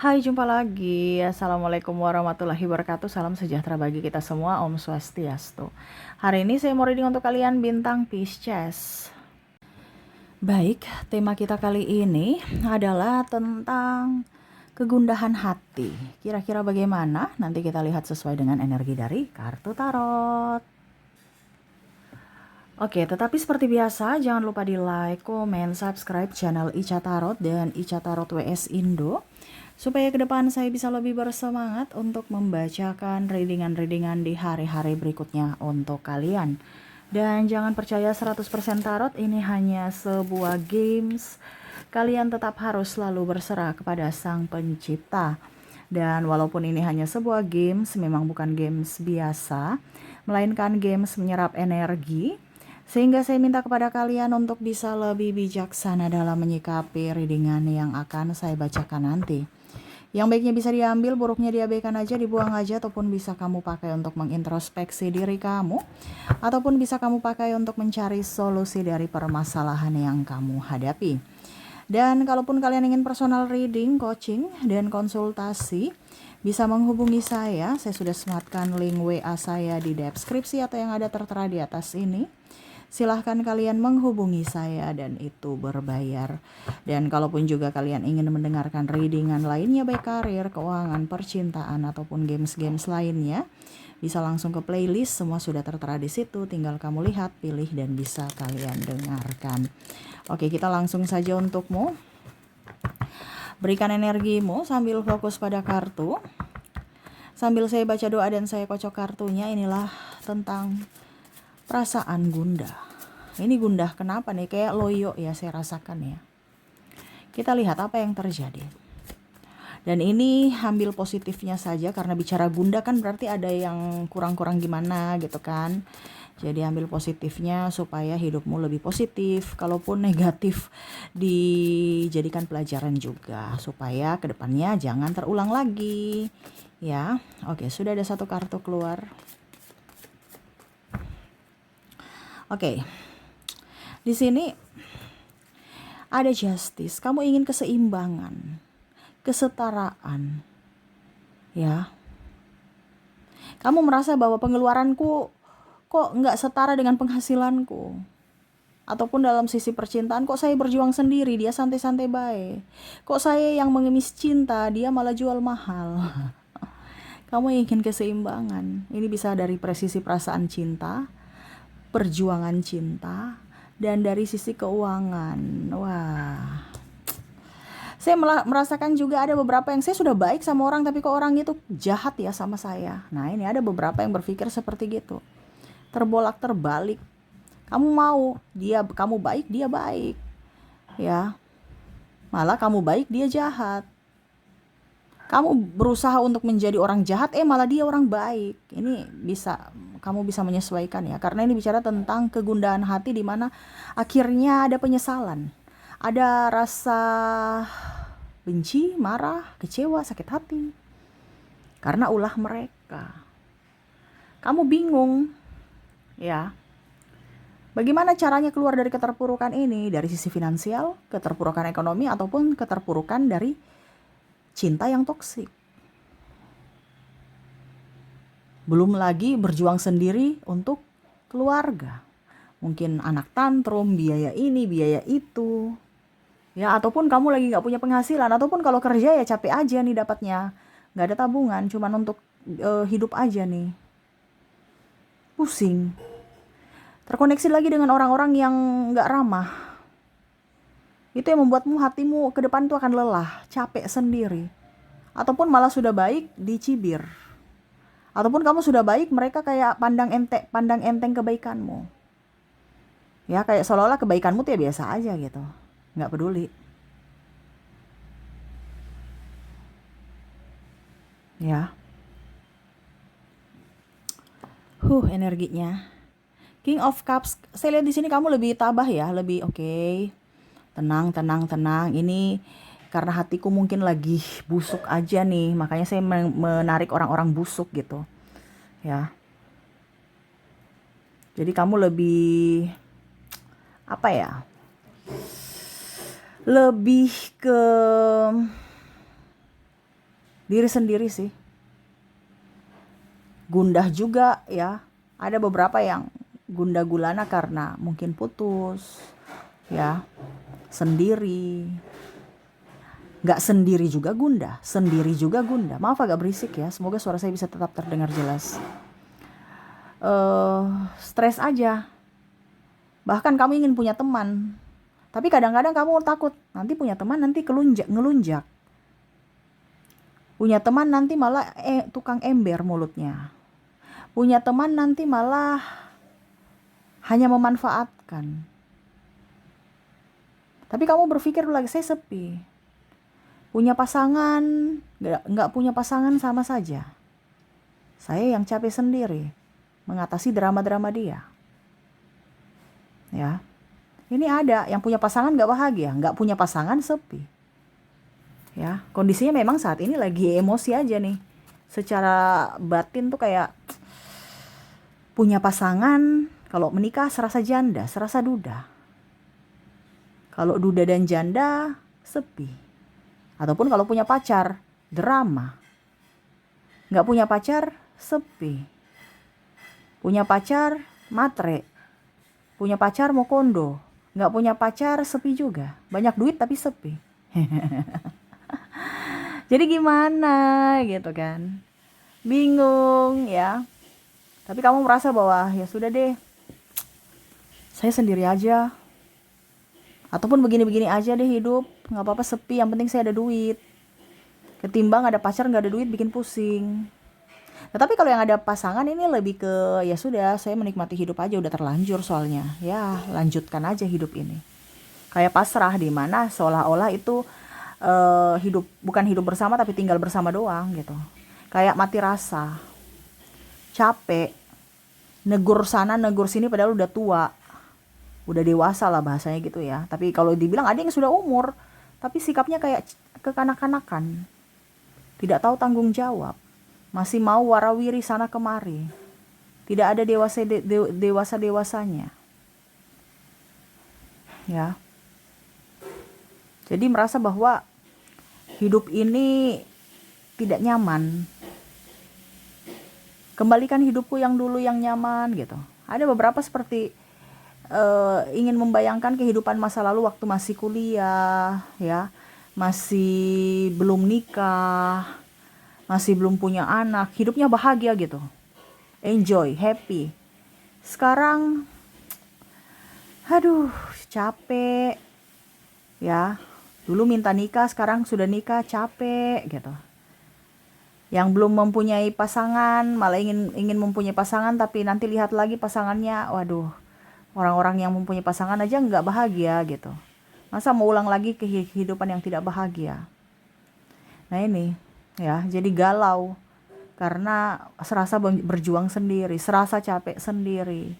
Hai, jumpa lagi. Assalamualaikum warahmatullahi wabarakatuh. Salam sejahtera bagi kita semua. Om Swastiastu. Hari ini saya mau reading untuk kalian bintang Pisces. Baik, tema kita kali ini adalah tentang kegundahan hati. Kira-kira bagaimana? Nanti kita lihat sesuai dengan energi dari kartu tarot. Oke, tetapi seperti biasa, jangan lupa di like, komen, subscribe channel Ica Tarot dan Ica Tarot WS Indo, supaya ke depan saya bisa lebih bersemangat untuk membacakan readingan-readingan di hari-hari berikutnya untuk kalian. Dan jangan percaya 100% tarot, ini hanya sebuah games. Kalian tetap harus selalu berserah kepada Sang Pencipta. Dan walaupun ini hanya sebuah games, memang bukan games biasa, melainkan games menyerap energi. Sehingga saya minta kepada kalian untuk bisa lebih bijaksana dalam menyikapi readingan yang akan saya bacakan nanti. Yang baiknya bisa diambil, buruknya diabaikan aja, dibuang aja, ataupun bisa kamu pakai untuk mengintrospeksi diri kamu, ataupun bisa kamu pakai untuk mencari solusi dari permasalahan yang kamu hadapi. Dan kalaupun kalian ingin personal reading, coaching, dan konsultasi, bisa menghubungi saya. Saya sudah sematkan link WA saya di deskripsi atau yang ada tertera di atas ini. Silahkan kalian menghubungi saya dan itu berbayar. Dan kalaupun juga kalian ingin mendengarkan readingan lainnya, baik karir, keuangan, percintaan, ataupun games-games lainnya, bisa langsung ke playlist, semua sudah tertera di situ. Tinggal kamu lihat, pilih, dan bisa kalian dengarkan. Oke, kita langsung saja untukmu. Berikan energimu sambil fokus pada kartu. Sambil saya baca doa dan saya kocok kartunya, inilah tentang perasaan gundah. Ini gundah kenapa nih? Kayak loyo ya saya rasakan ya. Kita lihat apa yang terjadi. Dan ini ambil positifnya saja, karena bicara gundah kan berarti ada yang kurang-kurang gimana gitu kan. Jadi ambil positifnya supaya hidupmu lebih positif. Kalaupun negatif dijadikan pelajaran juga, supaya kedepannya jangan terulang lagi. Ya, oke, sudah ada satu kartu keluar. Oke, di sini ada justice. Kamu ingin keseimbangan, kesetaraan, ya. Kamu merasa bahwa pengeluaranku kok nggak setara dengan penghasilanku. Ataupun dalam sisi percintaan, kok saya berjuang sendiri, dia santai-santai baik. Kok saya yang mengemis cinta, dia malah jual mahal. Kamu ingin keseimbangan. Ini bisa dari presisi perasaan cinta, perjuangan cinta, dan dari sisi keuangan. Wah, saya merasakan juga ada beberapa yang saya sudah baik sama orang, tapi kok orang itu jahat ya sama saya. Nah, ini ada beberapa yang berpikir seperti gitu, terbolak terbalik. Kamu mau kamu baik, dia baik, ya. Malah kamu baik, dia jahat. Kamu berusaha untuk menjadi orang jahat, malah dia orang baik. Ini kamu bisa menyesuaikan ya, karena ini bicara tentang kegundahan hati, di mana akhirnya ada penyesalan, ada rasa benci, marah, kecewa, sakit hati karena ulah mereka. Kamu bingung, ya. Bagaimana caranya keluar dari keterpurukan ini, dari sisi finansial, keterpurukan ekonomi, ataupun keterpurukan dari cinta yang toksik. Belum lagi berjuang sendiri untuk keluarga. Mungkin anak tantrum, biaya ini, biaya itu. Ya, ataupun kamu lagi gak punya penghasilan, ataupun kalau kerja ya capek aja nih dapatnya. Gak ada tabungan, cuman untuk hidup aja nih. Pusing. Terkoneksi lagi dengan orang-orang yang gak ramah. Itu yang membuatmu, hatimu ke depan tuh akan lelah, capek sendiri. Ataupun malah sudah baik dicibir. Ataupun kamu sudah baik, mereka kayak pandang enteng kebaikanmu. Ya, kayak seolah-olah kebaikanmu tuh ya biasa aja gitu. Nggak peduli. Ya. Energinya. King of Cups. Saya lihat di sini kamu lebih tabah ya, lebih oke. Tenang. Ini karena hatiku mungkin lagi busuk aja nih, makanya saya menarik orang-orang busuk gitu. Ya. Jadi kamu lebih apa ya? Lebih ke diri sendiri sih. Gundah juga ya. Ada beberapa yang gundah gulana karena mungkin putus, ya, sendiri. Nggak sendiri juga gundah, sendiri juga gundah. Maaf agak berisik ya, semoga suara saya bisa tetap terdengar jelas. Stres aja. Bahkan kamu ingin punya teman, tapi kadang-kadang kamu takut nanti punya teman nanti ngelunjak. Punya teman nanti malah tukang ember mulutnya. Punya teman nanti malah hanya memanfaatkan. Tapi kamu berpikir lagi, saya sepi. Punya pasangan, nggak punya pasangan sama saja. Saya yang capek sendiri mengatasi drama-drama dia. Ya, ini ada yang punya pasangan nggak bahagia, nggak punya pasangan sepi. Ya, kondisinya memang saat ini lagi emosi aja nih. Secara batin tuh kayak punya pasangan, kalau menikah serasa janda, serasa duda. Kalau duda dan janda, sepi. Ataupun kalau punya pacar, drama. Nggak punya pacar, sepi. Punya pacar, matre. Punya pacar mau kondo. Nggak punya pacar, sepi juga. Banyak duit tapi sepi. Jadi gimana gitu kan? Bingung ya. Tapi kamu merasa bahwa ya sudah deh, saya sendiri aja. Ataupun begini-begini aja deh hidup. Gak apa-apa sepi, yang penting saya ada duit. Ketimbang ada pacar gak ada duit bikin pusing. Tetapi kalau yang ada pasangan ini lebih ke ya sudah, saya menikmati hidup aja, udah terlanjur soalnya. Ya lanjutkan aja hidup ini. Kayak pasrah, di mana seolah-olah itu hidup, bukan hidup bersama tapi tinggal bersama doang gitu. Kayak mati rasa, capek, negur sana negur sini padahal udah tua, udah dewasa lah bahasanya gitu ya. Tapi kalau dibilang ada yang sudah umur tapi sikapnya kayak kekanak-kanakan, tidak tahu tanggung jawab, masih mau warawiri sana kemari, tidak ada dewasanya ya. Jadi merasa bahwa hidup ini tidak nyaman. Kembalikan hidupku yang dulu yang nyaman gitu. Ada beberapa seperti ingin membayangkan kehidupan masa lalu waktu masih kuliah, ya, masih belum nikah, masih belum punya anak, hidupnya bahagia gitu, enjoy, happy. Sekarang, aduh, capek, ya. Dulu minta nikah, sekarang sudah nikah, capek gitu. Yang belum mempunyai pasangan malah ingin mempunyai pasangan, tapi nanti lihat lagi pasangannya, waduh, orang-orang yang mempunyai pasangan aja nggak bahagia gitu. Masa mau ulang lagi kehidupan yang tidak bahagia? Nah ini ya, jadi galau karena serasa berjuang sendiri, serasa capek sendiri.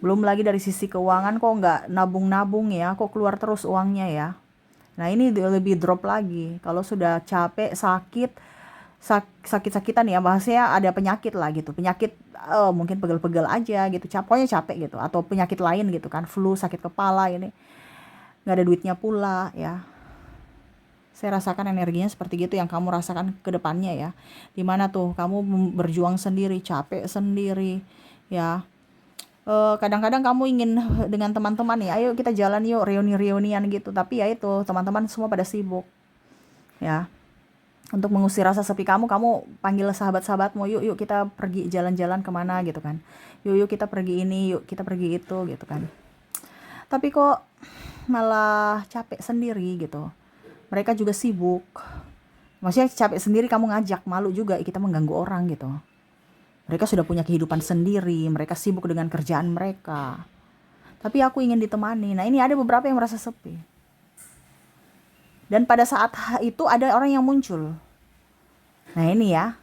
Belum lagi dari sisi keuangan, kok nggak nabung-nabung ya, kok keluar terus uangnya ya. Nah ini lebih drop lagi. Kalau sudah capek, sakit-sakitan ya, bahasanya ada penyakit lah gitu. Penyakit mungkin pegel-pegel aja gitu. Pokoknya capek gitu. Atau penyakit lain gitu kan. Flu, sakit kepala ini. Nggak ada duitnya pula ya. Saya rasakan energinya seperti gitu yang kamu rasakan ke depannya ya. Dimana tuh kamu berjuang sendiri, capek sendiri ya. Kadang-kadang kamu ingin dengan teman-teman ya, ayo kita jalan yuk, reuni-reunian gitu, tapi ya itu teman-teman semua pada sibuk ya. Untuk mengusir rasa sepi kamu panggil sahabat-sahabatmu, yuk kita pergi jalan-jalan kemana gitu kan, yuk kita pergi ini, yuk kita pergi itu gitu kan. Tapi kok malah capek sendiri gitu. Mereka juga sibuk, maksudnya capek sendiri, kamu ngajak, malu juga kita mengganggu orang gitu. Mereka sudah punya kehidupan sendiri, mereka sibuk dengan kerjaan mereka. Tapi aku ingin ditemani. Nah ini ada beberapa yang merasa sepi. Dan pada saat itu ada orang yang muncul. Nah ini ya,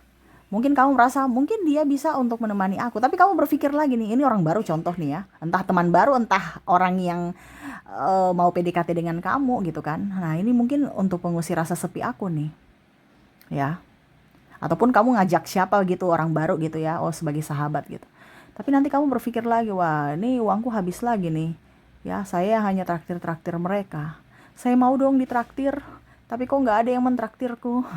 mungkin kamu merasa, mungkin dia bisa untuk menemani aku. Tapi kamu berpikir lagi nih, ini orang baru contoh nih ya. Entah teman baru, entah orang yang mau PDKT dengan kamu gitu kan. Nah ini mungkin untuk mengusir rasa sepi aku nih. Ya. Ataupun kamu ngajak siapa gitu, orang baru gitu ya, sebagai sahabat gitu. Tapi nanti kamu berpikir lagi, wah ini uangku habis lagi nih. Ya, saya hanya traktir-traktir mereka. Saya mau dong ditraktir, tapi kok nggak ada yang mentraktirku.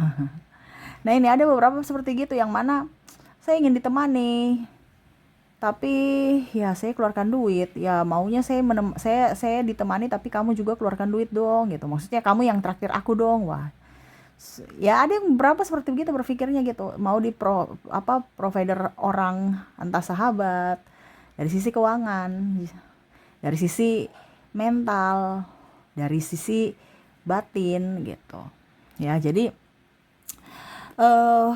Nah ini ada beberapa seperti gitu yang mana saya ingin ditemani, tapi ya saya keluarkan duit. Ya maunya saya ditemani tapi kamu juga keluarkan duit dong gitu. Maksudnya kamu yang traktir aku dong. Wah, ya ada yang berapa seperti begitu berpikirnya gitu. Mau provider orang, entah sahabat, dari sisi keuangan, dari sisi mental, dari sisi batin gitu. Ya, jadi eh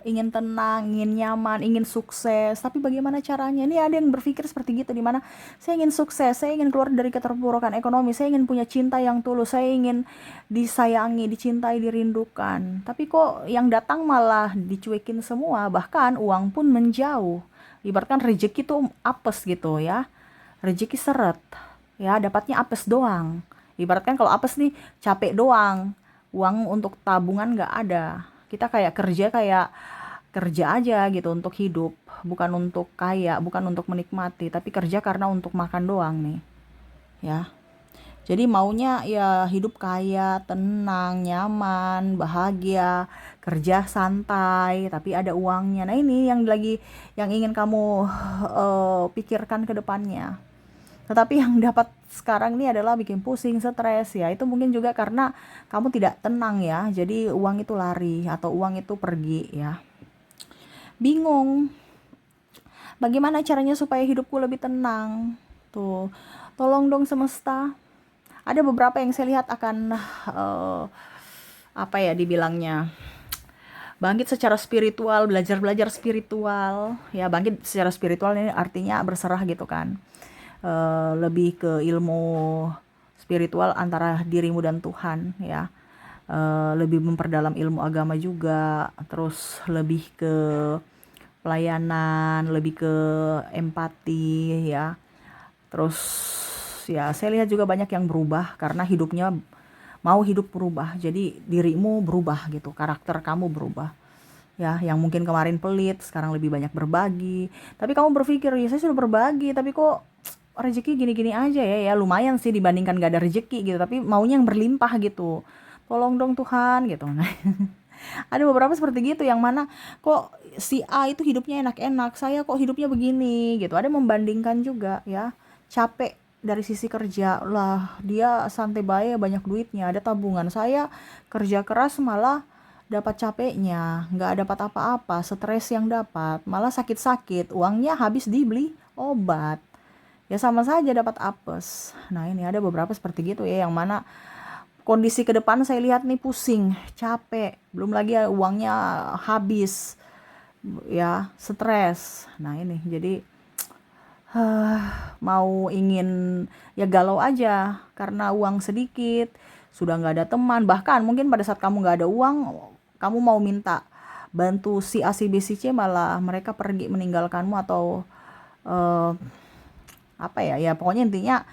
ingin tenang, ingin nyaman, ingin sukses, tapi bagaimana caranya? Ini ada yang berpikir seperti gitu, di mana saya ingin sukses, saya ingin keluar dari keterpurukan ekonomi, saya ingin punya cinta yang tulus, saya ingin disayangi, dicintai, dirindukan. Tapi kok yang datang malah dicuekin semua, bahkan uang pun menjauh. Ibaratkan rezeki tuh apes gitu ya. Rezeki seret. Ya, dapatnya apes doang. Ibaratkan kalau apes nih capek doang. Uang untuk tabungan nggak ada. Kita kayak kerja aja gitu untuk hidup, bukan untuk kaya, bukan untuk menikmati, tapi kerja karena untuk makan doang nih, ya. Jadi maunya ya hidup kaya, tenang, nyaman, bahagia, kerja santai, tapi ada uangnya. Nah ini yang ingin kamu pikirkan ke depannya. Tetapi yang dapat sekarang ini adalah bikin pusing, stres ya. Itu mungkin juga karena kamu tidak tenang ya. Jadi uang itu lari atau uang itu pergi ya. Bingung. Bagaimana caranya supaya hidupku lebih tenang? Tuh, tolong dong semesta. Ada beberapa yang saya lihat akan apa ya dibilangnya, bangkit secara spiritual, belajar spiritual. Ya, bangkit secara spiritual ini artinya berserah gitu kan. Lebih ke ilmu spiritual antara dirimu dan Tuhan ya. Lebih memperdalam ilmu agama juga, terus lebih ke pelayanan, lebih ke empati ya. Terus ya saya lihat juga banyak yang berubah karena hidupnya mau hidup berubah. Jadi dirimu berubah gitu, karakter kamu berubah. Ya, yang mungkin kemarin pelit, sekarang lebih banyak berbagi. Tapi kamu berpikir, ya saya sudah berbagi, tapi kok rezeki gini-gini aja ya. Ya lumayan sih dibandingkan gak ada rezeki gitu, tapi maunya yang berlimpah gitu. Tolong dong Tuhan gitu. Nah, ada beberapa seperti gitu yang mana kok si A itu hidupnya enak-enak, saya kok hidupnya begini gitu. Ada membandingkan juga ya. Capek dari sisi kerja lah, dia santai bae banyak duitnya, ada tabungan. Saya kerja keras malah dapat capeknya, nggak dapat apa-apa, stres yang dapat, malah sakit-sakit, uangnya habis dibeli obat. Ya sama saja dapat apes. Nah ini ada beberapa seperti gitu ya, yang mana kondisi ke depan saya lihat nih pusing, capek, belum lagi ya uangnya habis, ya stres. Nah ini jadi mau ingin ya galau aja karena uang sedikit, sudah nggak ada teman, bahkan mungkin pada saat kamu nggak ada uang, kamu mau minta bantu si A si B si C malah mereka pergi meninggalkanmu atau eh, apa ya, ya pokoknya intinya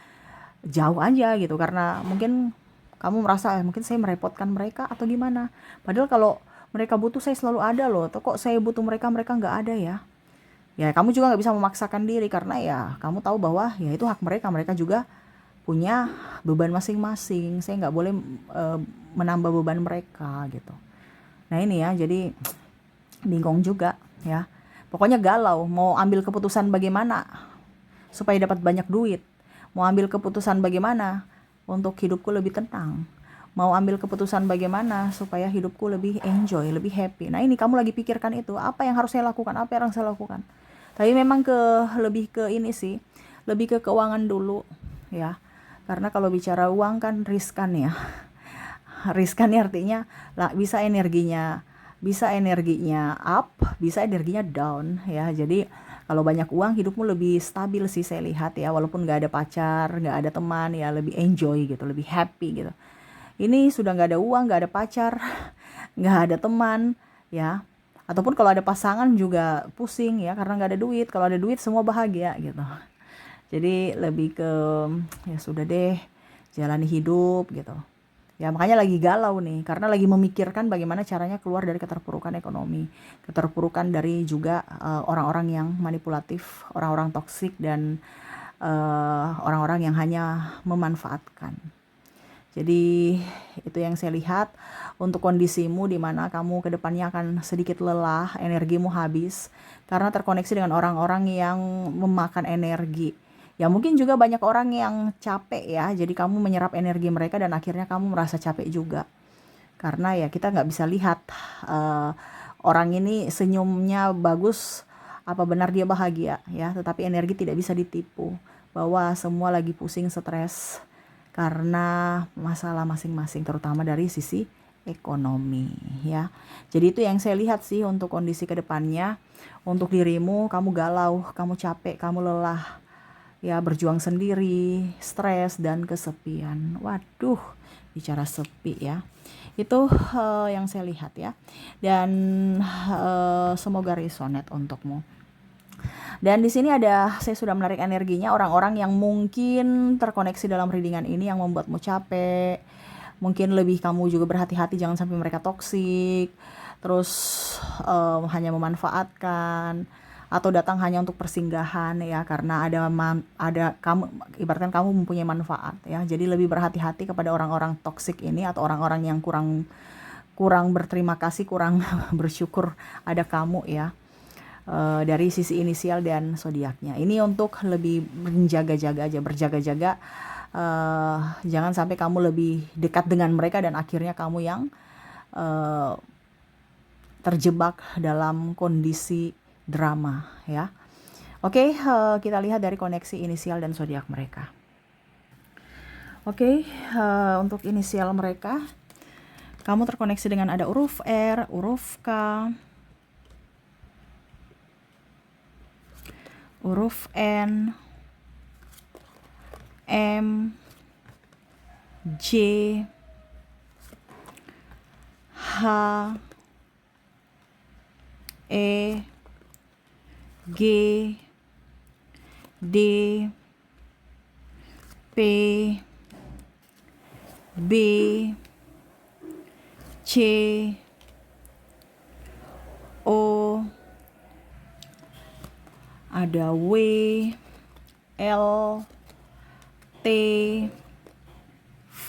jauh aja gitu karena mungkin kamu merasa mungkin saya merepotkan mereka atau gimana, padahal kalau mereka butuh saya selalu ada loh, atau kok saya butuh mereka mereka nggak ada ya. Ya kamu juga nggak bisa memaksakan diri karena ya kamu tahu bahwa ya itu hak mereka, mereka juga punya beban masing-masing, saya nggak boleh eh, menambah beban mereka gitu. Nah ini ya jadi bingung juga ya, pokoknya galau mau ambil keputusan bagaimana supaya dapat banyak duit, mau ambil keputusan bagaimana untuk hidupku lebih tenang, mau ambil keputusan bagaimana supaya hidupku lebih enjoy, lebih happy. Nah ini kamu lagi pikirkan itu, apa yang harus saya lakukan, apa yang harus saya lakukan. Tapi memang lebih ke ini sih, lebih ke keuangan dulu ya, karena kalau bicara uang kan riskan ya. Riskan ya artinya lah, bisa energinya up, bisa energinya down ya. Jadi kalau banyak uang hidupmu lebih stabil sih saya lihat ya, walaupun nggak ada pacar, nggak ada teman ya, lebih enjoy gitu, lebih happy gitu. Ini sudah nggak ada uang, nggak ada pacar, nggak ada teman ya, ataupun kalau ada pasangan juga pusing ya karena nggak ada duit. Kalau ada duit semua bahagia gitu. Jadi lebih ke ya sudah deh, jalani hidup gitu. Ya makanya lagi galau nih, karena lagi memikirkan bagaimana caranya keluar dari keterpurukan ekonomi, keterpurukan dari juga orang-orang yang manipulatif, orang-orang toksik, dan orang-orang yang hanya memanfaatkan. Jadi itu yang saya lihat untuk kondisimu, di mana kamu ke depannya akan sedikit lelah, energimu habis karena terkoneksi dengan orang-orang yang memakan energi. Ya mungkin juga banyak orang yang capek ya, jadi kamu menyerap energi mereka dan akhirnya kamu merasa capek juga. Karena ya kita nggak bisa lihat orang ini senyumnya bagus, apa benar dia bahagia ya, tetapi energi tidak bisa ditipu bahwa semua lagi pusing, stres karena masalah masing-masing, terutama dari sisi ekonomi ya. Jadi itu yang saya lihat sih untuk kondisi kedepannya. Untuk dirimu, kamu galau, kamu capek, kamu lelah ya, berjuang sendiri, stres dan kesepian. Waduh, bicara sepi ya. Itu yang saya lihat ya. Dan semoga resonate untukmu. Dan di sini saya sudah menarik energinya orang-orang yang mungkin terkoneksi dalam readingan ini yang membuatmu capek. Mungkin lebih kamu juga berhati-hati jangan sampai mereka toksik. Terus hanya memanfaatkan atau datang hanya untuk persinggahan ya, karena ada kamu, ibaratkan kamu mempunyai manfaat ya. Jadi lebih berhati-hati kepada orang-orang toksik ini atau orang-orang yang kurang berterima kasih, kurang bersyukur ada kamu ya. Dari sisi inisial dan zodiaknya. Ini untuk lebih menjaga-jaga aja, berjaga-jaga. Jangan sampai kamu lebih dekat dengan mereka dan akhirnya kamu yang terjebak dalam kondisi drama ya. Oke, kita lihat dari koneksi inisial dan zodiak mereka. Oke, untuk inisial mereka, kamu terkoneksi dengan ada huruf R, huruf K, huruf N, M, J, H, E, G, D, P, B, C, O, ada W, L, T, V,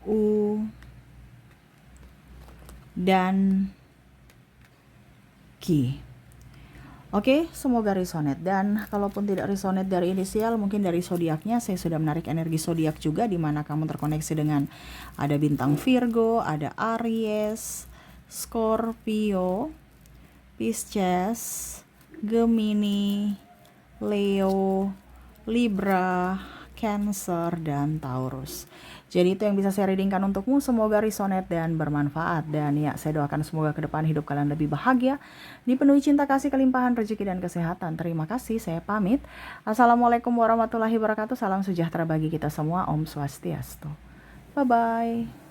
U, dan Q. Oke, semoga resonate. Dan kalaupun tidak resonate dari inisial, mungkin dari zodiaknya saya sudah menarik energi zodiak juga, di mana kamu terkoneksi dengan ada bintang Virgo, ada Aries, Scorpio, Pisces, Gemini, Leo, Libra, Cancer, dan Taurus. Jadi itu yang bisa saya readingkan untukmu. Semoga resonate dan bermanfaat. Dan ya, saya doakan semoga ke depan hidup kalian lebih bahagia, dipenuhi cinta kasih, kelimpahan rezeki dan kesehatan. Terima kasih, saya pamit. Assalamualaikum warahmatullahi wabarakatuh. Salam sejahtera bagi kita semua. Om Swastiastu. Bye-bye.